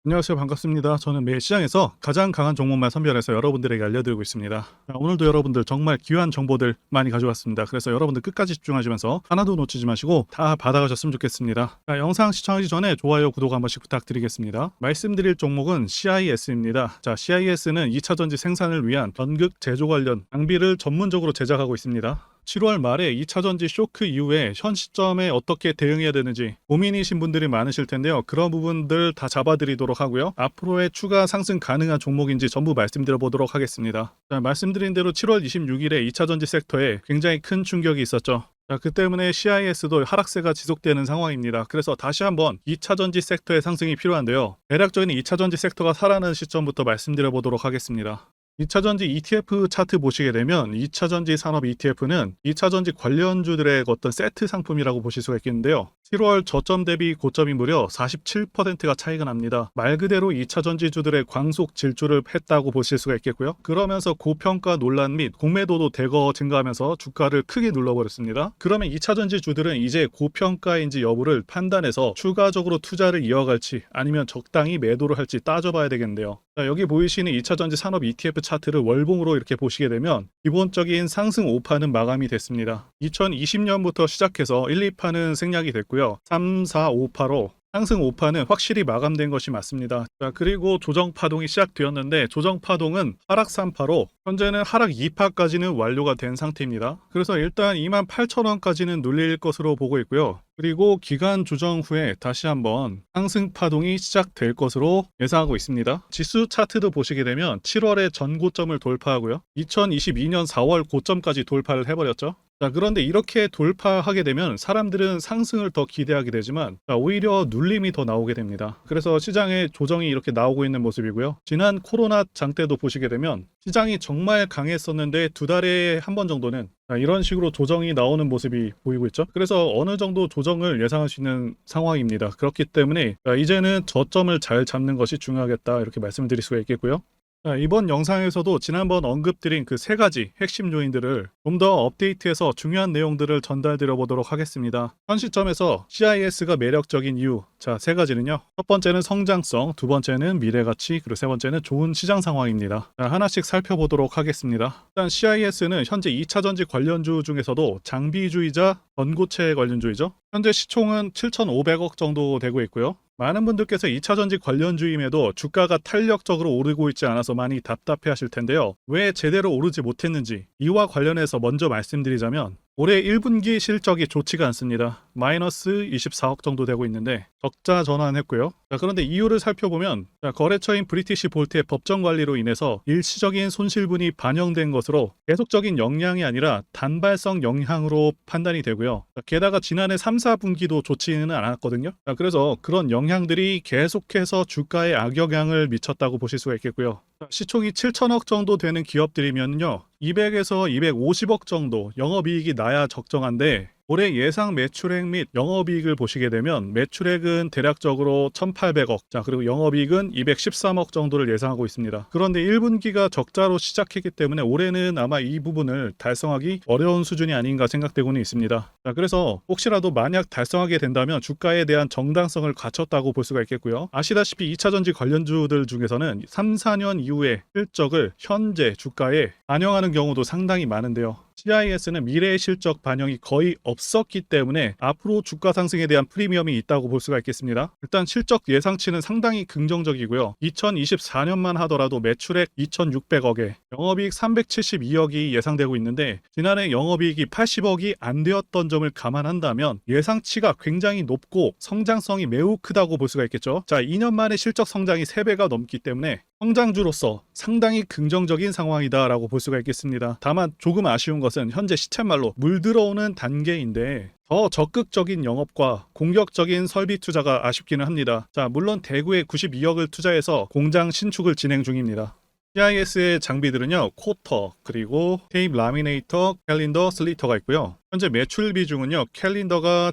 안녕하세요. 반갑습니다. 저는 매일 시장에서 가장 강한 종목만 선별해서 여러분들에게 알려드리고 있습니다. 자, 오늘도 여러분들 정말 귀한 정보들 많이 가져왔습니다. 그래서 여러분들 끝까지 집중하시면서 하나도 놓치지 마시고 다 받아가셨으면 좋겠습니다. 자, 영상 시청하기 전에 좋아요, 구독 한 번씩 부탁드리겠습니다. 말씀드릴 종목은 CIS입니다. 자, CIS는 2차전지 생산을 위한 전극 제조 관련 장비를 전문적으로 제작하고 있습니다. 7월 말에 2차전지 쇼크 이후에 현 시점에 어떻게 대응해야 되는지 고민이신 분들이 많으실 텐데요. 그런 부분들 다 잡아드리도록 하고요. 앞으로의 추가 상승 가능한 종목인지 전부 말씀드려 보도록 하겠습니다. 자, 말씀드린 대로 7월 26일에 2차전지 섹터에 굉장히 큰 충격이 있었죠. 자, 그 때문에 CIS도 하락세가 지속되는 상황입니다. 그래서 다시 한번 2차전지 섹터의 상승이 필요한데요. 대략적인 2차전지 섹터가 살아나는 시점부터 말씀드려 보도록 하겠습니다. 2차전지 ETF 차트 보시게 되면 2차전지 산업 ETF는 2차전지 관련주들의 어떤 세트 상품이라고 보실 수가 있겠는데요. 7월 저점 대비 고점이 무려 47%가 차이가 납니다. 말 그대로 2차전지주들의 광속 질주를 했다고 보실 수가 있겠고요. 그러면서 고평가 논란 및 공매도도 대거 증가하면서 주가를 크게 눌러버렸습니다. 그러면 2차전지주들은 이제 고평가인지 여부를 판단해서 추가적으로 투자를 이어갈지 아니면 적당히 매도를 할지 따져봐야 되겠는데요. 자, 여기 보이시는 2차전지 산업 ETF 차트를 월봉으로 이렇게 보시게 되면 기본적인 상승 5파는 마감이 됐습니다. 2020년부터 시작해서 1, 2파는 생략이 됐고요. 3, 4, 5파로 상승 5파는 확실히 마감된 것이 맞습니다. 자, 그리고 조정 파동이 시작되었는데 조정 파동은 하락 3파로 현재는 하락 2파까지는 완료가 된 상태입니다. 그래서 일단 28,000원까지는 눌릴 것으로 보고 있고요. 그리고 기간 조정 후에 다시 한번 상승 파동이 시작될 것으로 예상하고 있습니다. 지수 차트도 보시게 되면 7월에 전고점을 돌파하고요. 2022년 4월 고점까지 돌파를 해버렸죠. 자, 그런데 이렇게 돌파하게 되면 사람들은 상승을 더 기대하게 되지만 오히려 눌림이 더 나오게 됩니다. 그래서 시장에 조정이 이렇게 나오고 있는 모습이고요. 지난 코로나 장 때도 보시게 되면 시장이 정말 강했었는데 두 달에 한 번 정도는 이런 식으로 조정이 나오는 모습이 보이고 있죠. 그래서 어느 정도 조정을 예상할 수 있는 상황입니다. 그렇기 때문에 이제는 저점을 잘 잡는 것이 중요하겠다 이렇게 말씀을 드릴 수가 있겠고요. 자, 이번 영상에서도 지난번 언급드린 그 세 가지 핵심 요인들을 좀 더 업데이트해서 중요한 내용들을 전달드려 보도록 하겠습니다. 현 시점에서 CIS가 매력적인 이유, 자, 세 가지는요. 첫 번째는 성장성, 두 번째는 미래가치, 그리고 세 번째는 좋은 시장 상황입니다. 자, 하나씩 살펴보도록 하겠습니다. 일단 CIS는 현재 2차전지 관련주 중에서도 장비주이자 전고체 관련주이죠. 현재 시총은 7,500억 정도 되고 있고요. 많은 분들께서 2차전지 관련주임에도 주가가 탄력적으로 오르고 있지 않아서 많이 답답해 하실 텐데요. 왜 제대로 오르지 못했는지 이와 관련해서 먼저 말씀드리자면 올해 1분기 실적이 좋지가 않습니다. 마이너스 24억 정도 되고 있는데 적자 전환했고요. 자, 그런데 이유를 살펴보면 거래처인 브리티시 볼트의 법정 관리로 인해서 일시적인 손실분이 반영된 것으로 계속적인 영향이 아니라 단발성 영향으로 판단이 되고요. 자, 게다가 지난해 3, 4분기도 좋지는 않았거든요. 자, 그래서 그런 영향들이 계속해서 주가에 악영향을 미쳤다고 보실 수가 있겠고요. 자, 시총이 7천억 정도 되는 기업들이면요. 200에서 250억 정도 영업이익이 나야 적정한데 올해 예상 매출액 및 영업이익을 보시게 되면 매출액은 대략적으로 1,800억, 자, 그리고 영업이익은 213억 정도를 예상하고 있습니다. 그런데 1분기가 적자로 시작했기 때문에 올해는 아마 이 부분을 달성하기 어려운 수준이 아닌가 생각되고는 있습니다. 자, 그래서 혹시라도 만약 달성하게 된다면 주가에 대한 정당성을 갖췄다고 볼 수가 있겠고요. 아시다시피 2차전지 관련주들 중에서는 3, 4년 이후의 실적을 현재 주가에 반영하는 경우도 상당히 많은데요. CIS는 미래의 실적 반영이 거의 없었기 때문에 앞으로 주가 상승에 대한 프리미엄이 있다고 볼 수가 있겠습니다. 일단 실적 예상치는 상당히 긍정적이고요. 2024년만 하더라도 매출액 2,600억에 영업이익 372억이 예상되고 있는데 지난해 영업이익이 80억이 안 되었던 점을 감안한다면 예상치가 굉장히 높고 성장성이 매우 크다고 볼 수가 있겠죠. 자, 2년 만에 실적 성장이 3배가 넘기 때문에 성장주로서 상당히 긍정적인 상황이다라고 볼 수가 있겠습니다. 다만 조금 아쉬운 것은 현재 시쳇말로 물들어오는 단계인데 더 적극적인 영업과 공격적인 설비 투자가 아쉽기는 합니다. 자, 물론 대구에 92억을 투자해서 공장 신축을 진행 중입니다. CIS의 장비들은요, 코터, 그리고 테이프 라미네이터, 캘린더, 슬리터가 있고요. 현재 매출 비중은요, 캘린더가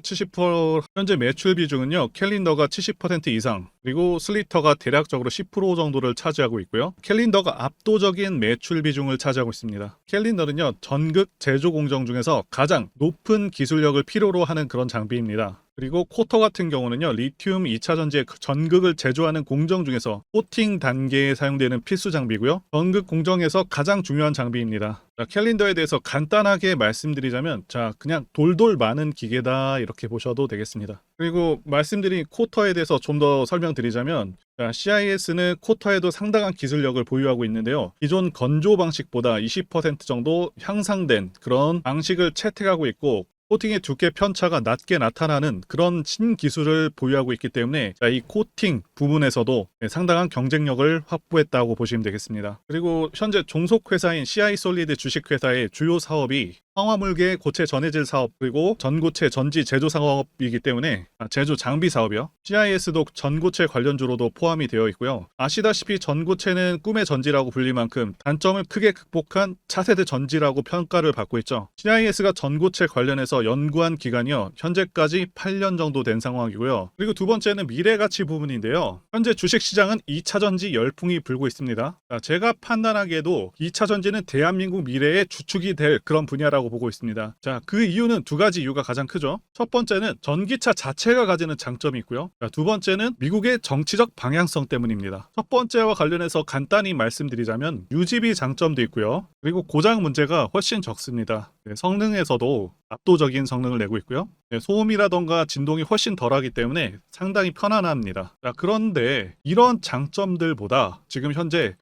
70% 이상, 그리고 슬리터가 대략적으로 10% 정도를 차지하고 있고요. 캘린더가 압도적인 매출 비중을 차지하고 있습니다. 캘린더는요, 전극 제조 공정 중에서 가장 높은 기술력을 필요로 하는 그런 장비입니다. 그리고 코터 같은 경우는요, 리튬 2차 전지의 전극을 제조하는 공정 중에서 코팅 단계에 사용되는 필수 장비고요. 전극 공정에서 가장 중요한 장비입니다. 자, 캘린더에 대해서 간단하게 말씀드리자면, 자, 그냥 돌돌 많은 기계다 이렇게 보셔도 되겠습니다. 그리고 말씀드린 코터에 대해서 좀 더 설명드리자면, 자, CIS는 코터에도 상당한 기술력을 보유하고 있는데요. 기존 건조 방식보다 20% 정도 향상된 그런 방식을 채택하고 있고, 코팅의 두께 편차가 낮게 나타나는 그런 신기술을 보유하고 있기 때문에 이 코팅 부분에서도 상당한 경쟁력을 확보했다고 보시면 되겠습니다. 그리고 현재 종속회사인 CI솔리드 주식회사의 주요 사업이 황화물계 고체 전해질 사업, 그리고 전고체 전지 제조 사업이기 때문에 제조 장비 사업이요. CIS도 전고체 관련주로도 포함이 되어 있고요. 아시다시피 전고체는 꿈의 전지라고 불릴 만큼 단점을 크게 극복한 차세대 전지라고 평가를 받고 있죠. CIS가 전고체 관련해서 연구한 기간이요, 현재까지 8년 정도 된 상황이고요. 그리고 두 번째는 미래가치 부분인데요. 현재 주식시장은 2차 전지 열풍이 불고 있습니다. 제가 판단하기에도 2차 전지는 대한민국 미래의 주축이 될 그런 분야라고 보고 있습니다. 자, 그 이유는 두 가지 이유가 가장 크죠. 첫 번째는 전기차 자체가 가지는 장점이 있고요. 자, 두 번째는 미국의 정치적 방향성 때문입니다. 첫 번째와 관련해서 간단히 말씀드리자면 유지비 장점도 있고요. 그리고 고장 문제가 훨씬 적습니다. 성능에서도 압도적인 성능을 내고 있고요. 소음이라던가 진동이 훨씬 덜하기 때문에 상당히 편안합니다. 자, 그런데 이런 장점들보다 지금 현재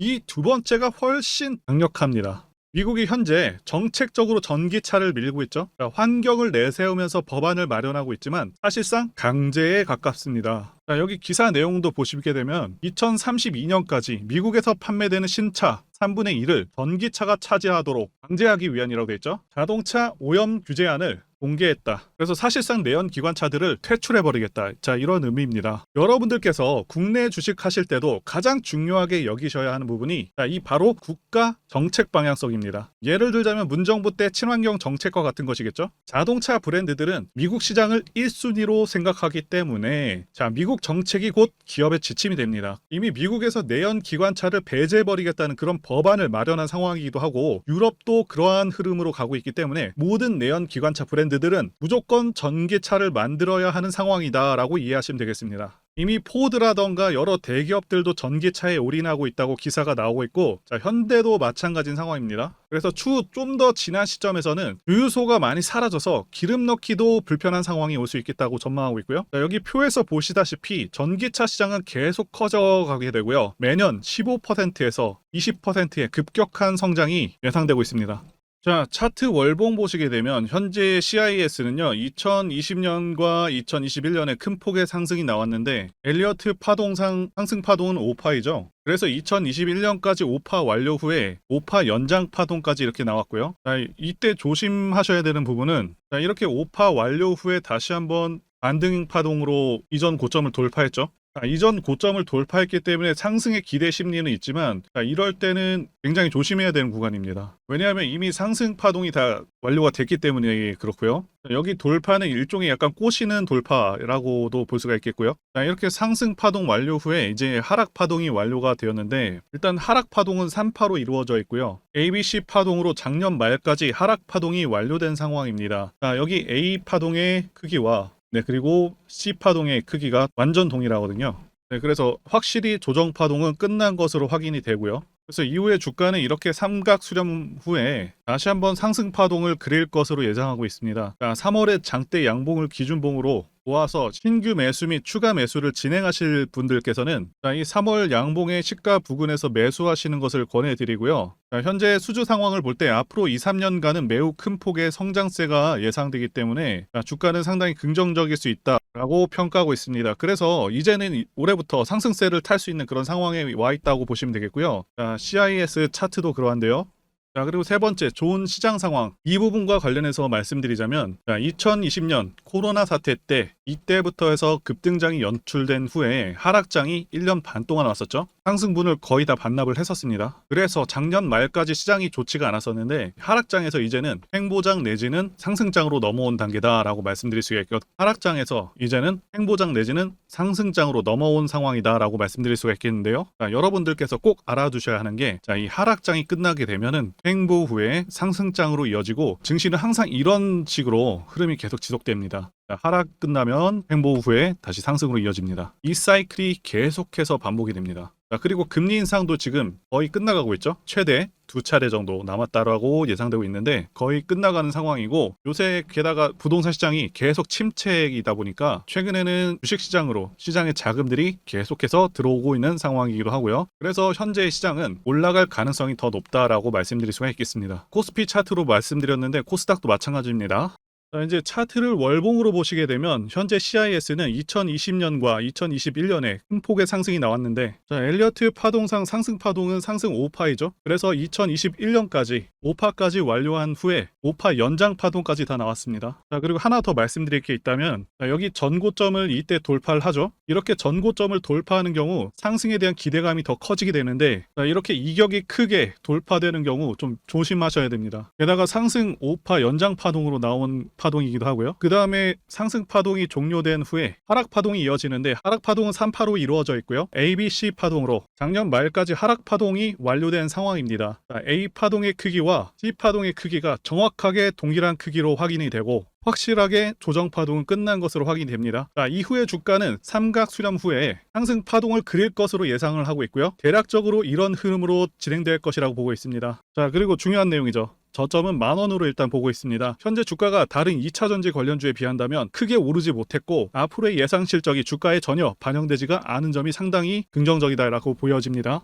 이 두 번째가 훨씬 강력합니다. 미국이 현재 정책적으로 전기차를 밀고 있죠. 환경을 내세우면서 법안을 마련하고 있지만 사실상 강제에 가깝습니다. 자, 여기 기사 내용도 보시게 되면 2032년까지 미국에서 판매되는 신차 3분의 1을 전기차가 차지하도록 강제하기 위한이라고 되어 있죠. 자동차 오염 규제안을 공개했다. 그래서 사실상 내연 기관차들을 퇴출해버리겠다. 자, 이런 의미입니다. 여러분들께서 국내 주식하실 때도 가장 중요하게 여기셔야 하는 부분이 이 바로 국가 정책 방향성입니다. 예를 들자면 문정부 때 친환경 정책과 같은 것이겠죠. 자동차 브랜드들은 미국 시장을 1순위로 생각하기 때문에 자, 미국 정책이 곧 기업의 지침이 됩니다. 이미 미국에서 내연 기관차를 배제해버리겠다는 그런 법안을 마련한 상황이기도 하고, 유럽도 그러한 흐름으로 가고 있기 때문에 모든 내연 기관차 브랜드들은 무조건 전기차를 만들어야 하는 상황이다라고 이해하시면 되겠습니다. 이미 포드라던가 여러 대기업들도 전기차에 올인하고 있다고 기사가 나오고 있고, 자, 현대도 마찬가지인 상황입니다. 그래서 추후 좀 더 지난 시점에서는 주유소가 많이 사라져서 기름 넣기도 불편한 상황이 올 수 있겠다고 전망하고 있고요. 자, 여기 표에서 보시다시피 전기차 시장은 계속 커져가게 되고요. 매년 15%에서 20%의 급격한 성장이 예상되고 있습니다. 자, 차트 월봉 보시게 되면 현재 CIS는요, 2020년과 2021년에 큰 폭의 상승이 나왔는데 엘리어트 파동상 상승 파동은 5파이죠. 그래서 2021년까지 5파 완료 후에 5파 연장 파동까지 이렇게 나왔고요. 자, 이때 조심하셔야 되는 부분은 자, 이렇게 5파 완료 후에 다시 한번 반등 파동으로 이전 고점을 돌파했죠. 이전 고점을 돌파했기 때문에 상승의 기대 심리는 있지만 이럴 때는 굉장히 조심해야 되는 구간입니다. 왜냐하면 이미 상승 파동이 다 완료가 됐기 때문에 그렇고요. 여기 돌파는 일종의 약간 꼬시는 돌파라고도 볼 수가 있겠고요. 이렇게 상승 파동 완료 후에 이제 하락 파동이 완료가 되었는데, 일단 하락 파동은 3파로 이루어져 있고요. ABC 파동으로 작년 말까지 하락 파동이 완료된 상황입니다. 여기 A 파동의 크기와 그리고 C 파동의 크기가 완전 동일하거든요. 그래서 확실히 조정 파동은 끝난 것으로 확인이 되고요. 그래서 이후에 주가는 이렇게 삼각 수렴 후에 다시 한번 상승 파동을 그릴 것으로 예상하고 있습니다. 3월에 장대 양봉을 기준봉으로 모아서 신규 매수 및 추가 매수를 진행하실 분들께서는 이 3월 양봉의 시가 부근에서 매수하시는 것을 권해드리고요. 현재 수주 상황을 볼 때 앞으로 2, 3년간은 매우 큰 폭의 성장세가 예상되기 때문에 주가는 상당히 긍정적일 수 있다라고 평가하고 있습니다. 그래서 이제는 올해부터 상승세를 탈 수 있는 그런 상황에 와 있다고 보시면 되겠고요. CIS 차트도 그러한데요. 자, 그리고 세 번째, 좋은 시장 상황. 이 부분과 관련해서 말씀드리자면 2020년 코로나 사태 때 이때부터 해서 급등장이 연출된 후에 하락장이 1년 반 동안 왔었죠. 상승분을 거의 다 반납을 했었습니다. 그래서 작년 말까지 시장이 좋지가 않았었는데 하락장에서 이제는 횡보장 내지는 상승장으로 넘어온 단계다라고 말씀드릴 수가 있고, 하락장에서 이제는 횡보장 내지는 상승장으로 넘어온 상황이다라고 말씀드릴 수가 있겠는데요. 여러분들께서 꼭 알아두셔야 하는 게 이 하락장이 끝나게 되면은 횡보 후에 상승장으로 이어지고 증시는 항상 이런 식으로 흐름이 계속 지속됩니다. 하락 끝나면 횡보 후에 다시 상승으로 이어집니다. 이 사이클이 계속해서 반복이 됩니다. 그리고 금리 인상도 지금 거의 끝나가고 있죠. 최대 2차례 정도 남았다라고 예상되고 있는데 거의 끝나가는 상황이고, 요새 게다가 부동산 시장이 계속 침체이다 보니까 최근에는 주식시장으로 시장의 자금들이 계속해서 들어오고 있는 상황이기도 하고요. 그래서 현재 시장은 올라갈 가능성이 더 높다라고 말씀드릴 수가 있겠습니다. 코스피 차트로 말씀드렸는데 코스닥도 마찬가지입니다. 자, 이제 차트를 월봉으로 보시게 되면 현재 CIS는 2020년과 2021년에 큰 폭의 상승이 나왔는데, 자, 엘리어트 파동상 상승 파동은 상승 5파이죠. 그래서 2021년까지 5파까지 완료한 후에 5파 연장 파동까지 다 나왔습니다. 자, 그리고 하나 더 말씀드릴 게 있다면, 자, 여기 전고점을 이때 돌파를 하죠. 이렇게 전고점을 돌파하는 경우 상승에 대한 기대감이 더 커지게 되는데, 자, 이렇게 이격이 크게 돌파되는 경우 좀 조심하셔야 됩니다. 게다가 상승 5파 연장 파동으로 나온 파동이기도 하고요. 그 다음에 상승 파동이 종료된 후에 하락 파동이 이어지는데, 하락 파동은 3파로 이루어져 있고요. A, B, C 파동으로 작년 말까지 하락 파동이 완료된 상황입니다. 자, A 파동의 크기와 C 파동의 크기가 정확하게 동일한 크기로 확인이 되고, 확실하게 조정 파동은 끝난 것으로 확인이 됩니다. 자, 이후에 주가는 삼각 수렴 후에 상승 파동을 그릴 것으로 예상을 하고 있고요. 대략적으로 이런 흐름으로 진행될 것이라고 보고 있습니다. 자, 그리고 중요한 내용이죠. 저점은 10,000원으로 일단 보고 있습니다. 현재 주가가 다른 2차전지 관련주에 비한다면 크게 오르지 못했고, 앞으로의 예상 실적이 주가에 전혀 반영되지가 않은 점이 상당히 긍정적이다라고 보여집니다.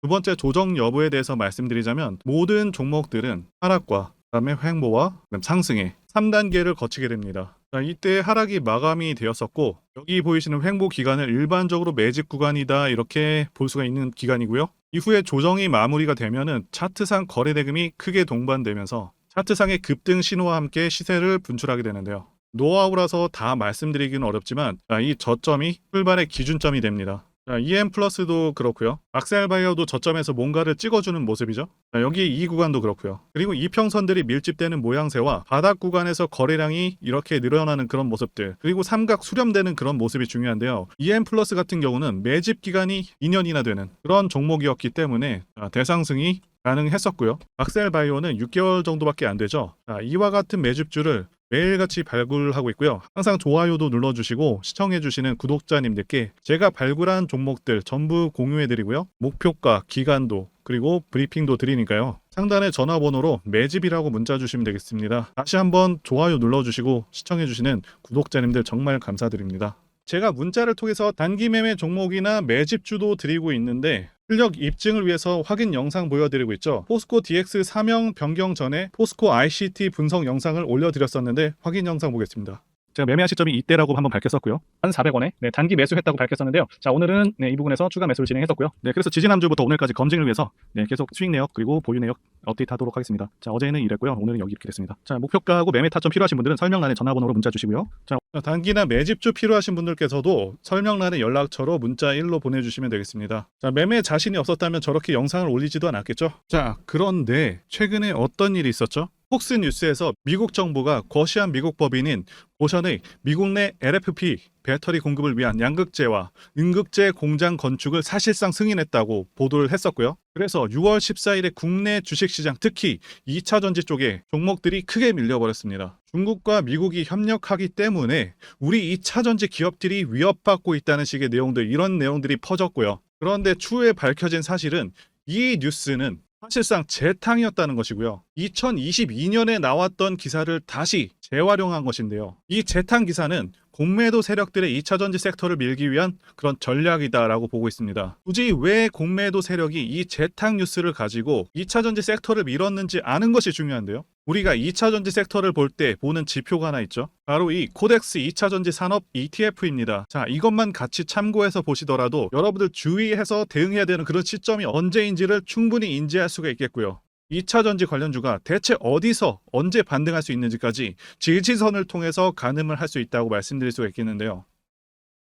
두 번째, 조정 여부에 대해서 말씀드리자면 모든 종목들은 하락과 그다음에 횡보와 그다음 상승의 3단계를 거치게 됩니다. 자, 이때 하락이 마감이 되었었고, 여기 보이시는 횡보 기간을 일반적으로 매집 구간이다 이렇게 볼 수가 있는 기간이고요. 이후에 조정이 마무리가 되면은 차트상 거래대금이 크게 동반되면서 차트상의 급등 신호와 함께 시세를 분출하게 되는데요. 노하우라서 다 말씀드리기는 어렵지만, 이 저점이 출발의 기준점이 됩니다. 자, EM 플러스도 그렇고요. 악셀바이어도 저점에서 뭔가를 찍어주는 모습이죠. 자, 여기 이 구간도 그렇고요. 그리고 이평선들이 밀집되는 모양새와 바닥 구간에서 거래량이 이렇게 늘어나는 그런 모습들, 그리고 삼각 수렴되는 그런 모습이 중요한데요. EM 플러스 같은 경우는 매집 기간이 2년이나 되는 그런 종목이었기 때문에 대상승이 가능했었고요. 악셀바이오는 6개월 정도밖에 안 되죠. 자, 이와 같은 매집주를 매일같이 발굴하고 있고요. 항상 좋아요도 눌러주시고 시청해주시는 구독자님들께 제가 발굴한 종목들 전부 공유해드리고요. 목표가, 기간도, 그리고 브리핑도 드리니까요. 상단의 전화번호로 매집이라고 문자 주시면 되겠습니다. 다시 한번 좋아요 눌러주시고 시청해주시는 구독자님들 정말 감사드립니다. 제가 문자를 통해서 단기 매매 종목이나 매집주도 드리고 있는데, 실력 입증을 위해서 확인 영상 보여드리고 있죠. 포스코 DX 사명 변경 전에 포스코 ICT 분석 영상을 올려드렸었는데 확인 영상 보겠습니다. 제가 매매한 시점이 이때라고 한번 밝혔었고요. 1,400원에 단기 매수했다고 밝혔었는데요. 자, 오늘은 이 부분에서 추가 매수를 진행했었고요. 그래서 지지난주부터 오늘까지 검증을 위해서 계속 수익 내역 그리고 보유 내역 업데이트하도록 하겠습니다. 자, 어제는 이랬고요. 오늘은 여기 이렇게 됐습니다. 자, 목표가하고 매매 타점 필요하신 분들은 설명란에 전화번호로 문자 주시고요. 자, 단기나 매집주 필요하신 분들께서도 설명란에 연락처로 문자 1로 보내주시면 되겠습니다. 자, 매매 자신이 없었다면 저렇게 영상을 올리지도 않았겠죠. 자, 그런데 최근에 어떤 일이 있었죠? 폭스뉴스에서 미국 정부가 거시한 미국 법인인 고션의 미국 내 LFP 배터리 공급을 위한 양극재와 음극재 공장 건축을 사실상 승인했다고 보도를 했었고요. 그래서 6월 14일에 국내 주식시장, 특히 2차전지 쪽에 종목들이 크게 밀려버렸습니다. 중국과 미국이 협력하기 때문에 우리 2차전지 기업들이 위협받고 있다는 식의 내용들, 이런 내용들이 퍼졌고요. 그런데 추후에 밝혀진 사실은 이 뉴스는 사실상 재탕이었다는 것이고요. 2022년에 나왔던 기사를 다시 재활용한 것인데요. 이 재탕 기사는 공매도 세력들의 2차전지 섹터를 밀기 위한 그런 전략이다라고 보고 있습니다. 굳이 왜 공매도 세력이 이 재탕 뉴스를 가지고 2차전지 섹터를 밀었는지 아는 것이 중요한데요. 우리가 2차전지 섹터를 볼 때 보는 지표가 하나 있죠. 바로 이 코덱스 2차전지 산업 ETF입니다. 자, 이것만 같이 참고해서 보시더라도 여러분들 주의해서 대응해야 되는 그런 시점이 언제인지를 충분히 인지할 수가 있겠고요. 2차전지 관련주가 대체 어디서 언제 반등할 수 있는지까지 지지선을 통해서 가늠을 할 수 있다고 말씀드릴 수가 있겠는데요.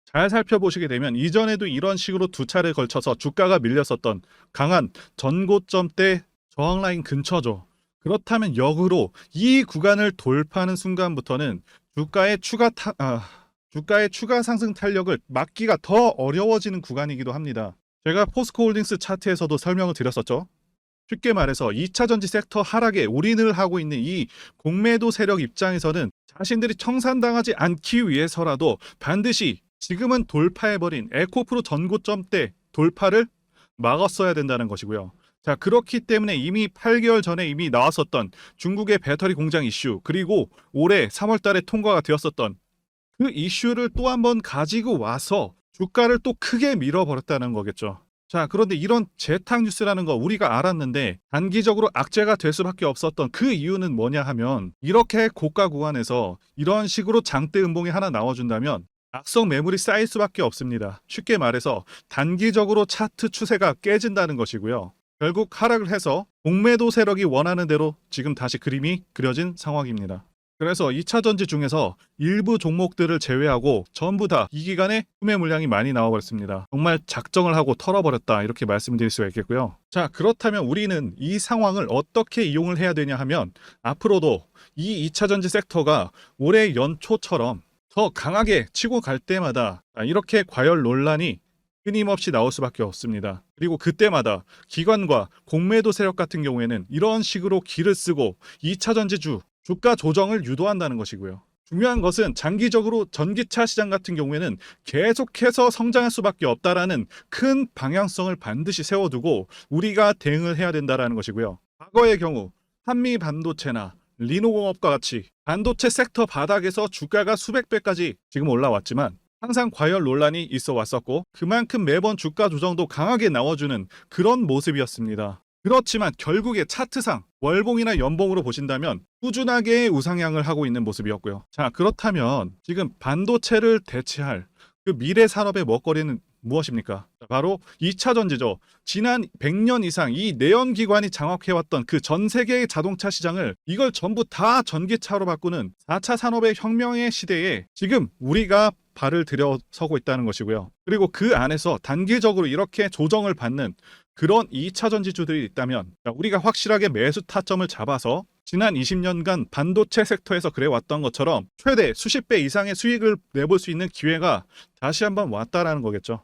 잘 살펴보시게 되면 이전에도 이런 식으로 2차례 걸쳐서 주가가 밀렸었던 강한 전고점대 저항라인 근처죠. 그렇다면 역으로 이 구간을 돌파하는 순간부터는 주가의 추가 상승 탄력을 막기가 더 어려워지는 구간이기도 합니다. 제가 포스코홀딩스 차트에서도 설명을 드렸었죠. 쉽게 말해서 2차 전지 섹터 하락에 올인을 하고 있는 이 공매도 세력 입장에서는 자신들이 청산당하지 않기 위해서라도 반드시 지금은 돌파해버린 에코프로 전고점대 돌파를 막았어야 된다는 것이고요. 자, 그렇기 때문에 이미 8개월 전에 이미 나왔었던 중국의 배터리 공장 이슈, 그리고 올해 3월 달에 통과가 되었었던 그 이슈를 또 한 번 가지고 와서 주가를 또 크게 밀어버렸다는 거겠죠. 자, 그런데 이런 재탕 뉴스라는 거 우리가 알았는데 단기적으로 악재가 될 수밖에 없었던 그 이유는 뭐냐 하면, 이렇게 고가 구간에서 이런 식으로 장대 음봉이 하나 나와준다면 악성 매물이 쌓일 수밖에 없습니다. 쉽게 말해서 단기적으로 차트 추세가 깨진다는 것이고요. 결국 하락을 해서 공매도 세력이 원하는 대로 지금 다시 그림이 그려진 상황입니다. 그래서 2차 전지 중에서 일부 종목들을 제외하고 전부 다 이 기간에 구매 물량이 많이 나와버렸습니다. 정말 작정을 하고 털어버렸다, 이렇게 말씀드릴 수가 있겠고요. 자, 그렇다면 우리는 이 상황을 어떻게 이용을 해야 되냐 하면, 앞으로도 이 2차 전지 섹터가 올해 연초처럼 더 강하게 치고 갈 때마다 이렇게 과열 논란이 끊임없이 나올 수밖에 없습니다. 그리고 그때마다 기관과 공매도 세력 같은 경우에는 이런 식으로 기를 쓰고 2차 전지주 주가 조정을 유도한다는 것이고요. 중요한 것은 장기적으로 전기차 시장 같은 경우에는 계속해서 성장할 수밖에 없다라는 큰 방향성을 반드시 세워두고 우리가 대응을 해야 된다는 것이고요. 과거의 경우 한미 반도체나 리노공업과 같이 반도체 섹터 바닥에서 주가가 수백 배까지 지금 올라왔지만 항상 과열 논란이 있어 왔었고, 그만큼 매번 주가 조정도 강하게 나와주는 그런 모습이었습니다. 그렇지만 결국에 차트상 월봉이나 연봉으로 보신다면 꾸준하게 우상향을 하고 있는 모습이었고요. 자, 그렇다면 지금 반도체를 대체할 그 미래 산업의 먹거리는 무엇입니까? 바로 2차 전지죠. 지난 100년 이상 이 내연기관이 장악해왔던 그 전 세계의 자동차 시장을 이걸 전부 다 전기차로 바꾸는 4차 산업의 혁명의 시대에 지금 우리가 발을 들여서고 있다는 것이고요. 그리고 그 안에서 단기적으로 이렇게 조정을 받는 그런 2차 전지주들이 있다면 우리가 확실하게 매수 타점을 잡아서 지난 20년간 반도체 섹터에서 그래왔던 것처럼 최대 수십 배 이상의 수익을 내볼 수 있는 기회가 다시 한번 왔다라는 거겠죠.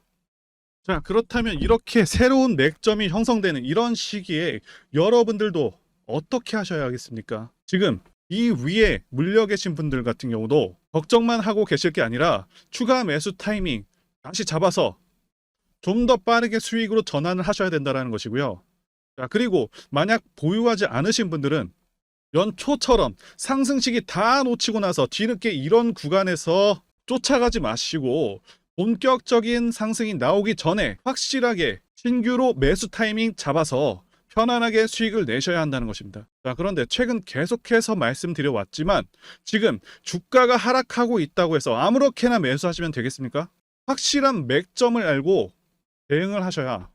자, 그렇다면 이렇게 새로운 맥점이 형성되는 이런 시기에 여러분들도 어떻게 하셔야 하겠습니까? 지금 이 위에 물려 계신 분들 같은 경우도 걱정만 하고 계실 게 아니라 추가 매수 타이밍 다시 잡아서 좀 더 빠르게 수익으로 전환을 하셔야 된다는 것이고요. 자, 그리고 만약 보유하지 않으신 분들은 연초처럼 상승시기 다 놓치고 나서 뒤늦게 이런 구간에서 쫓아가지 마시고 본격적인 상승이 나오기 전에 확실하게 신규로 매수 타이밍 잡아서 편안하게 수익을 내셔야 한다는 것입니다. 자, 그런데 최근 계속해서 말씀드려왔지만 지금 주가가 하락하고 있다고 해서 아무렇게나 매수하시면 되겠습니까? 확실한 맥점을 알고 대응을 하셔야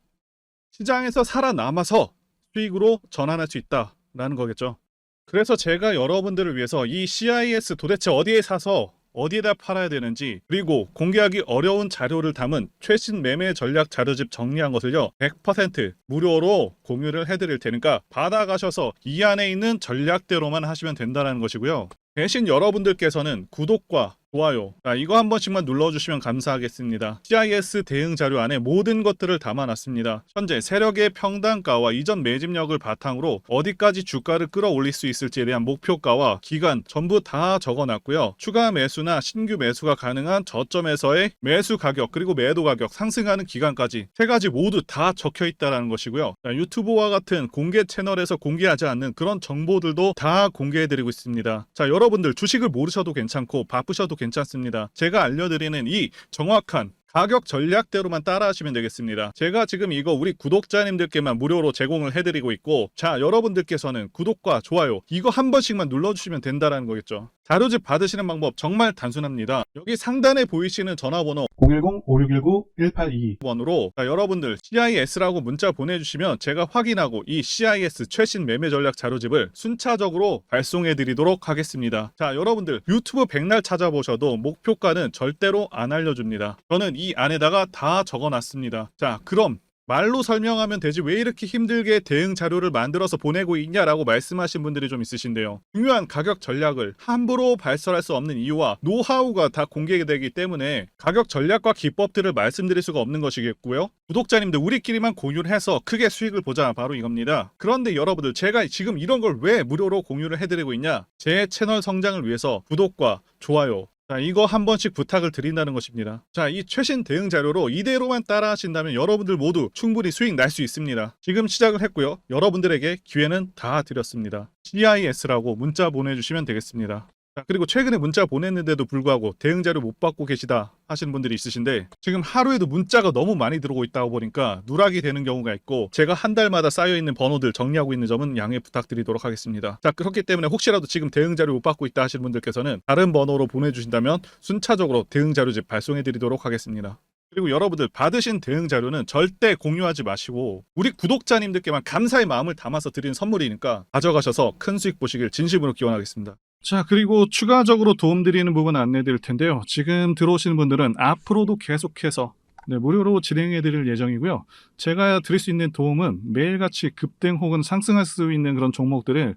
시장에서 살아남아서 수익으로 전환할 수 있다라는 거겠죠. 그래서 제가 여러분들을 위해서 이 CIS 도대체 어디에 사서 어디에다 팔아야 되는지, 그리고 공개하기 어려운 자료를 담은 최신 매매 전략 자료집 정리한 것을요 100% 무료로 공유를 해드릴 테니까 받아가셔서 이 안에 있는 전략대로만 하시면 된다는 것이고요. 대신 여러분들께서는 구독과 좋아요 이거 한 번씩만 눌러주시면 감사하겠습니다. CIS 대응 자료 안에 모든 것들을 담아놨습니다. 현재 세력의 평단가와 이전 매집력을 바탕으로 어디까지 주가를 끌어올릴 수 있을지에 대한 목표가와 기간 전부 다 적어놨고요. 추가 매수나 신규 매수가 가능한 저점에서의 매수 가격, 그리고 매도 가격, 상승하는 기간까지 세 가지 모두 다 적혀있다는 것이고요. 유튜브와 같은 공개 채널에서 공개하지 않는 그런 정보들도 다 공개해드리고 있습니다. 자, 여러분들 주식을 모르셔도 괜찮고 바쁘셔도 괜찮습니다. 제가 알려드리는 이 정확한 가격 전략대로만 따라하시면 되겠습니다. 제가 지금 이거 우리 구독자님들께만 무료로 제공을 해드리고 있고, 자, 여러분들께서는 구독과 좋아요 이거 한 번씩만 눌러주시면 된다는 거겠죠. 자료집 받으시는 방법 정말 단순합니다. 여기 상단에 보이시는 전화번호 010-5619-1822번으로 여러분들 CIS라고 문자 보내주시면 제가 확인하고 이 CIS 최신 매매 전략 자료집을 순차적으로 발송해 드리도록 하겠습니다. 자, 여러분들 유튜브 백날 찾아보셔도 목표가는 절대로 안 알려줍니다. 저는 이 안에다가 다 적어놨습니다. 자, 그럼 말로 설명하면 되지 왜 이렇게 힘들게 대응 자료를 만들어서 보내고 있냐라고 말씀하신 분들이 좀 있으신데요. 중요한 가격 전략을 함부로 발설할 수 없는 이유와 노하우가 다 공개되기 때문에 가격 전략과 기법들을 말씀드릴 수가 없는 것이겠고요. 구독자님들 우리끼리만 공유를 해서 크게 수익을 보자, 바로 이겁니다. 그런데 여러분들, 제가 지금 이런 걸 왜 무료로 공유를 해드리고 있냐? 제 채널 성장을 위해서 구독과 좋아요, 자, 이거 한 번씩 부탁을 드린다는 것입니다. 자, 이 최신 대응 자료로 이대로만 따라 하신다면 여러분들 모두 충분히 수익 날 수 있습니다. 지금 시작을 했고요. 여러분들에게 기회는 다 드렸습니다. CIS라고 문자 보내주시면 되겠습니다. 자, 그리고 최근에 문자 보냈는데도 불구하고 대응 자료 못 받고 계시다 하시는 분들이 있으신데, 지금 하루에도 문자가 너무 많이 들어오고 있다 보니까 누락이 되는 경우가 있고, 제가 한 달마다 쌓여있는 번호들 정리하고 있는 점은 양해 부탁드리도록 하겠습니다. 자, 그렇기 때문에 혹시라도 지금 대응 자료 못 받고 있다 하시는 분들께서는 다른 번호로 보내주신다면 순차적으로 대응 자료집 발송해 드리도록 하겠습니다. 그리고 여러분들, 받으신 대응 자료는 절대 공유하지 마시고 우리 구독자님들께만 감사의 마음을 담아서 드리는 선물이니까 가져가셔서 큰 수익 보시길 진심으로 기원하겠습니다. 자, 그리고 추가적으로 도움드리는 부분 안내 드릴 텐데요. 지금 들어오시는 분들은 앞으로도 계속해서 무료로 진행해 드릴 예정이고요. 제가 드릴 수 있는 도움은 매일같이 급등 혹은 상승할 수 있는 그런 종목들을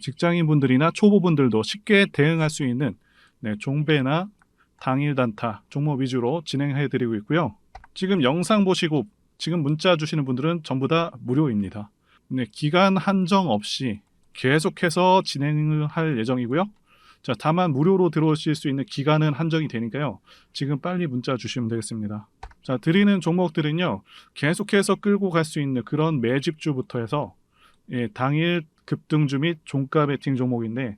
직장인분들이나 초보분들도 쉽게 대응할 수 있는 종배나 당일 단타 종목 위주로 진행해 드리고 있고요. 지금 영상 보시고 지금 문자 주시는 분들은 전부 다 무료입니다. 기간 한정 없이 계속해서 진행을 할 예정이고요. 자, 다만 무료로 들어오실 수 있는 기간은 한정이 되니까요. 지금 빨리 문자 주시면 되겠습니다. 자, 드리는 종목들은요, 계속해서 끌고 갈 수 있는 그런 매집주부터 해서 당일 급등주 및 종가 베팅 종목인데,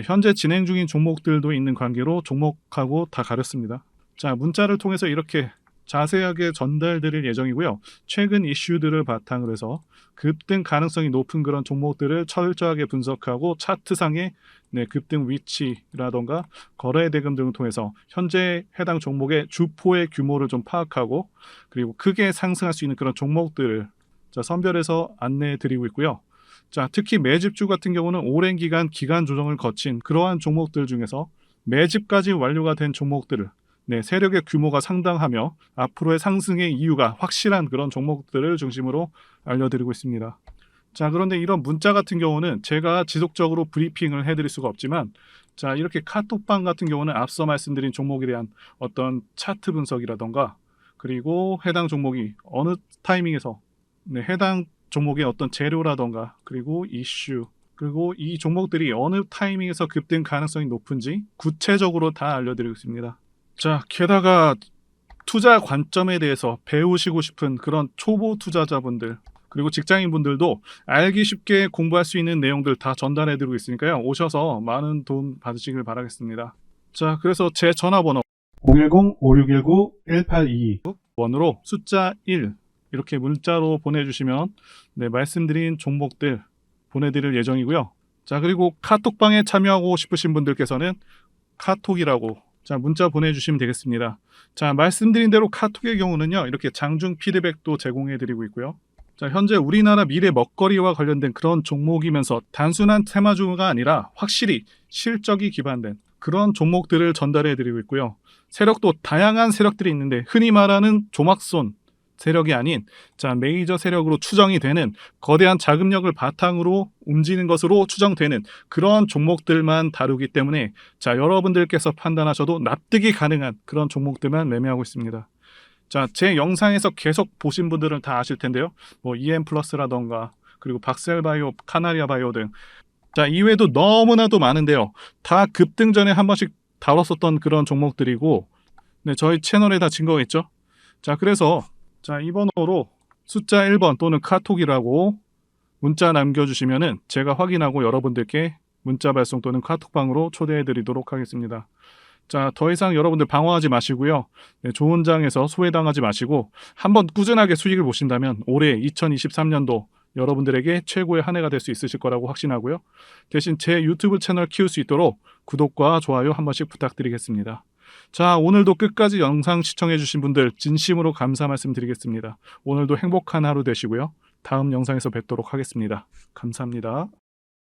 현재 진행 중인 종목들도 있는 관계로 종목하고 다 가렸습니다. 자, 문자를 통해서 이렇게 자세하게 전달드릴 예정이고요. 최근 이슈들을 바탕으로 해서 급등 가능성이 높은 그런 종목들을 철저하게 분석하고 차트상의 급등 위치라던가 거래 대금 등을 통해서 현재 해당 종목의 주포의 규모를 좀 파악하고, 그리고 크게 상승할 수 있는 그런 종목들을 선별해서 안내해 드리고 있고요. 자, 특히 매집주 같은 경우는 오랜 기간 조정을 거친 그러한 종목들 중에서 매집까지 완료가 된 종목들을 세력의 규모가 상당하며 앞으로의 상승의 이유가 확실한 그런 종목들을 중심으로 알려드리고 있습니다. 자, 그런데 이런 문자 같은 경우는 제가 지속적으로 브리핑을 해드릴 수가 없지만, 자, 이렇게 카톡방 같은 경우는 앞서 말씀드린 종목에 대한 어떤 차트 분석이라던가, 그리고 해당 종목이 어느 타이밍에서 해당 종목의 어떤 재료라던가, 그리고 이슈, 그리고 이 종목들이 어느 타이밍에서 급등 가능성이 높은지 구체적으로 다 알려드리고 있습니다. 자, 게다가 투자 관점에 대해서 배우시고 싶은 그런 초보 투자자분들, 그리고 직장인분들도 알기 쉽게 공부할 수 있는 내용들 다 전달해드리고 있으니까요. 오셔서 많은 도움 받으시길 바라겠습니다. 자, 그래서 제 전화번호 010-5619-1822번으로 숫자 1 이렇게 문자로 보내주시면 말씀드린 종목들 보내드릴 예정이고요. 자, 그리고 카톡방에 참여하고 싶으신 분들께서는 카톡이라고 문자 보내주시면 되겠습니다. 자, 말씀드린 대로 카톡의 경우는요, 이렇게 장중 피드백도 제공해드리고 있고요. 자, 현재 우리나라 미래 먹거리와 관련된 그런 종목이면서 단순한 테마주가 아니라 확실히 실적이 기반된 그런 종목들을 전달해드리고 있고요. 세력도 다양한 세력들이 있는데, 흔히 말하는 조막손 세력이 아닌 메이저 세력으로 추정이 되는 거대한 자금력을 바탕으로 움직이는 것으로 추정되는 그런 종목들만 다루기 때문에 여러분들께서 판단하셔도 납득이 가능한 그런 종목들만 매매하고 있습니다. 자, 제 영상에서 계속 보신 분들은 다 아실 텐데요. EM플러스라던가, 그리고 박셀바이오, 카나리아바이오 등, 자, 이외에도 너무나도 많은데요. 다 급등 전에 한 번씩 다뤘었던 그런 종목들이고, 저희 채널에 다 증거가 있죠. 자, 그래서 이 번호로 숫자 1번 또는 카톡이라고 문자 남겨주시면은 제가 확인하고 여러분들께 문자 발송 또는 카톡방으로 초대해 드리도록 하겠습니다. 자, 더 이상 여러분들 방황하지 마시고요. 좋은 장에서 소외당하지 마시고 한번 꾸준하게 수익을 보신다면 올해 2023년도 여러분들에게 최고의 한 해가 될 수 있으실 거라고 확신하고요. 대신 제 유튜브 채널 키울 수 있도록 구독과 좋아요 한 번씩 부탁드리겠습니다. 자, 오늘도 끝까지 영상 시청해주신 분들 진심으로 감사 말씀드리겠습니다. 오늘도 행복한 하루 되시고요. 다음 영상에서 뵙도록 하겠습니다. 감사합니다.